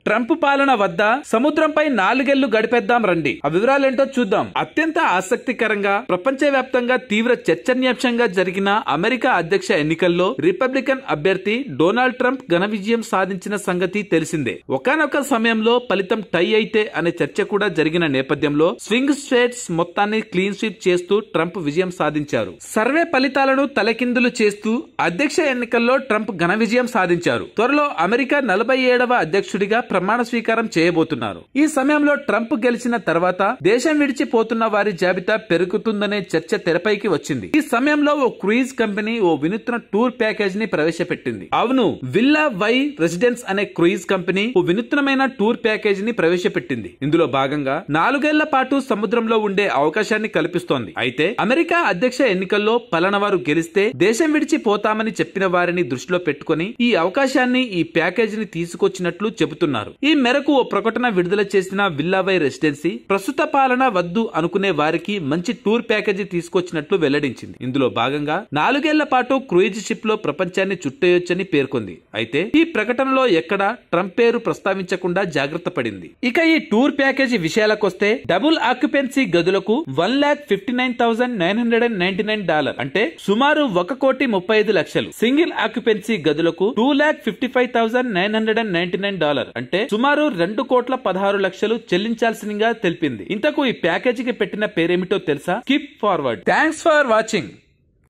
Trump పాలన వద్ద సముద్రంపై 4 ఏళ్లు గడిపేద్దాం రండి. ఆ వివరాలేంటో చూద్దాం. అత్యంత ఆసక్తికరంగా ప్రపంచవ్యాప్తంగా తీవ్ర చర్చనీయాంశంగా జరిగిన అమెరికా అధ్యక్ష ఎన్నికల్లో రిపబ్లికన్ అభ్యర్థి డొనాల్డ్ ట్రంప్ ఘన విజయం సాధించిన సంగతి తెలిసిందే. ఒకానొక సమయంలో ఫలితం టై అయితే అనే చర్చ కూడా జరిగిన నేపథ్యంలో స్వింగ్ స్టేట్స్ మొత్తాన్ని క్లీన్ స్వీప్ చేస్తూ ట్రంప్ విజయం సాధించారు. సర్వే ఫలితాలను తలకిందులు చేస్తూ అధ్యక్ష ఎన్నికల్లో ట్రంప్ ఘన విజయం సాధించారు. త్వరలో అమెరికా 47వ అధ్యక్షుడిగా ప్రమాణ స్వీకారం చేయబోతున్నారు. ఈ సమయంలో ట్రంప్ గెలిచిన తర్వాత దేశం విడిచిపోతున్న వారి జాబితా పెరుగుతుందనే చర్చ తెరపైకి వచ్చింది. ఈ సమయంలో ఓ క్రూయిజ్ కంపెనీ ఓ వినూత్న టూర్ ప్యాకేజ్ ని ప్రవేశపెట్టింది. అవును, విల్లా వై రెసిడెన్స్ అనే క్రూయిజ్ కంపెనీ ఓ వినూత్నమైన టూర్ ప్యాకేజ్ ని ప్రవేశపెట్టింది. ఇందులో భాగంగా 4 ఏళ్ల పాటు సముద్రంలో ఉండే అవకాశాన్ని కల్పిస్తోంది. అయితే అమెరికా అధ్యక్ష ఎన్నికల్లో పలనవారు గెలిస్తే దేశం విడిచిపోతామని చెప్పిన వారిని దృష్టిలో పెట్టుకుని ఈ అవకాశాన్ని ఈ ప్యాకేజ్ ని తీసుకొచ్చినట్లు చెబుతున్నారు. ఈ మేరకు ఓ ప్రకటన విడుదల చేసిన విల్లావై రెసిడెన్సీ ప్రస్తుత పాలన వద్దు అనుకునే వారికి మంచి టూర్ ప్యాకేజీ తీసుకొచ్చినట్లు వెల్లడించింది. ఇందులో భాగంగా 4 ఏళ్ల పాటు క్రూయిజ్ షిప్ లో ప్రపంచాన్ని చుట్టేయొచ్చని పేర్కొంది. అయితే ఈ ప్రకటనలో ఎక్కడా ట్రంప్ పేరు ప్రస్తావించకుండా జాగ్రత్త పడింది. ఇక ఈ టూర్ ప్యాకేజీ విషయాలకొస్తే డబుల్ ఆక్యుపెన్సీ గదులకు $1,59,999 అంటే సుమారు $1,35,00,000, సింగిల్ ఆక్యుపెన్సీ గదులకు $2,55,999 అంటే సుమారు $2,16,00,000 చెల్లించాల్సిందిగా తెలిపింది. ఇంతకు ఈ ప్యాకేజీకి పెట్టిన పేరేమిటో తెలుసా? Skip forward. Thanks for watching.